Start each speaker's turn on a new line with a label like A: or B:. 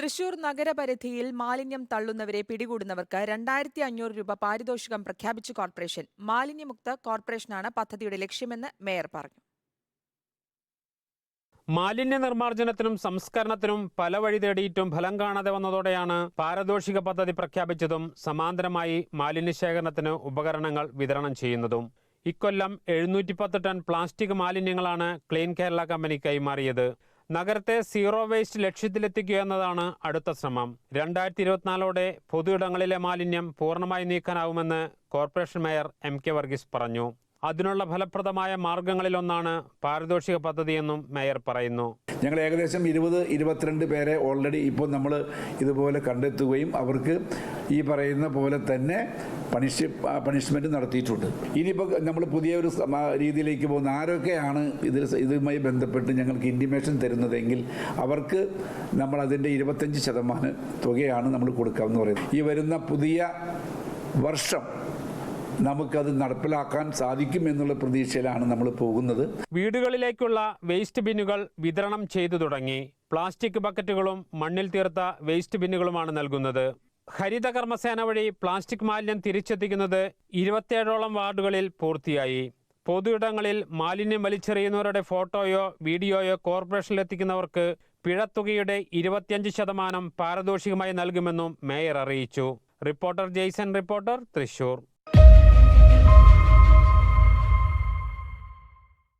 A: തൃശൂർ നഗരപരിധിയിൽ മാലിന്യം തള്ളുന്നവരെ പിടികൂടുന്നവർക്ക് 2500 രൂപ പാരിതോഷികം പ്രഖ്യാപിച്ചു കോർപ്പറേഷൻ. മാലിന്യമുക്ത കോർപ്പറേഷനാണ് പദ്ധതിയുടെ ലക്ഷ്യമെന്ന് മേയർ പറഞ്ഞു.
B: മാലിന്യ നിർമ്മാർജ്ജനത്തിനും സംസ്കരണത്തിനും പല വഴി തേടിയിട്ടും ഫലം കാണാതെ വന്നതോടെയാണ് പാരിതോഷിക പദ്ധതി പ്രഖ്യാപിച്ചതും സമാന്തരമായി മാലിന്യ ശേഖരണത്തിന് ഉപകരണങ്ങൾ വിതരണം ചെയ്യുന്നതും. ഇക്കൊല്ലം 710 ടൺ പ്ലാസ്റ്റിക് മാലിന്യങ്ങളാണ് ക്ലീൻ കേരള കമ്പനി കൈമാറിയത്. നഗരത്തെ സീറോ വേസ്റ്റ് ലക്ഷ്യത്തിലെത്തിക്കുക എന്നതാണ് അടുത്ത ശ്രമം. 2024 പൊതുയിടങ്ങളിലെ മാലിന്യം പൂർണ്ണമായി നീക്കാനാവുമെന്ന് കോർപ്പറേഷൻ മേയർ MK വർഗീസ് പറഞ്ഞു. അതിനുള്ള ഫലപ്രദമായ മാർഗങ്ങളിലൊന്നാണ് പാരിതോഷിക പദ്ധതിയെന്നും മേയർ പറയുന്നു.
C: ഞങ്ങൾ ഏകദേശം 20-22 പേരെ ഓൾറെഡി ഇപ്പോൾ നമ്മൾ ഇതുപോലെ കണ്ടെത്തുകയും അവർക്ക് ഈ പറയുന്ന പോലെ തന്നെ പണിഷ്മെന്റ് നടത്തിയിട്ടുണ്ട്. ഇനിയിപ്പോൾ നമ്മൾ പുതിയ ഒരു രീതിയിലേക്ക് പോകുന്ന ആരൊക്കെയാണ് ഇതുമായി ബന്ധപ്പെട്ട് ഞങ്ങൾക്ക് ഇൻറ്റിമേഷൻ തരുന്നതെങ്കിൽ അവർക്ക് നമ്മൾ അതിൻ്റെ 25% തുകയാണ് നമ്മൾ കൊടുക്കാമെന്ന് പറയുന്നത്. ഈ വരുന്ന പുതിയ വർഷം നമുക്കത് നടപ്പിലാക്കാൻ സാധിക്കും എന്നുള്ള പ്രതീക്ഷയിലാണ് നമ്മൾ പോകുന്നത്.
B: വീടുകളിലേക്കുള്ള വേസ്റ്റ് ബിന്നുകൾ വിതരണം ചെയ്തു തുടങ്ങി. പ്ലാസ്റ്റിക് ബക്കറ്റുകളും മണ്ണിൽ തീർത്ത വേസ്റ്റ് ബിന്നുകളുമാണ് നൽകുന്നത്. ഹരിത കർമ്മസേന വഴി പ്ലാസ്റ്റിക് മാലിന്യം തിരിച്ചെത്തിക്കുന്നത് 27ഓളം വാർഡുകളിൽ പൂർത്തിയായി. പൊതുയിടങ്ങളിൽ മാലിന്യം വലിച്ചെറിയുന്നവരുടെ ഫോട്ടോയോ വീഡിയോയോ കോർപ്പറേഷനിലെത്തിക്കുന്നവർക്ക് പിഴത്തുകയുടെ 25% പാരിതോഷികമായി നൽകുമെന്നും മേയർ അറിയിച്ചു. Reporter Jason, Thrissur.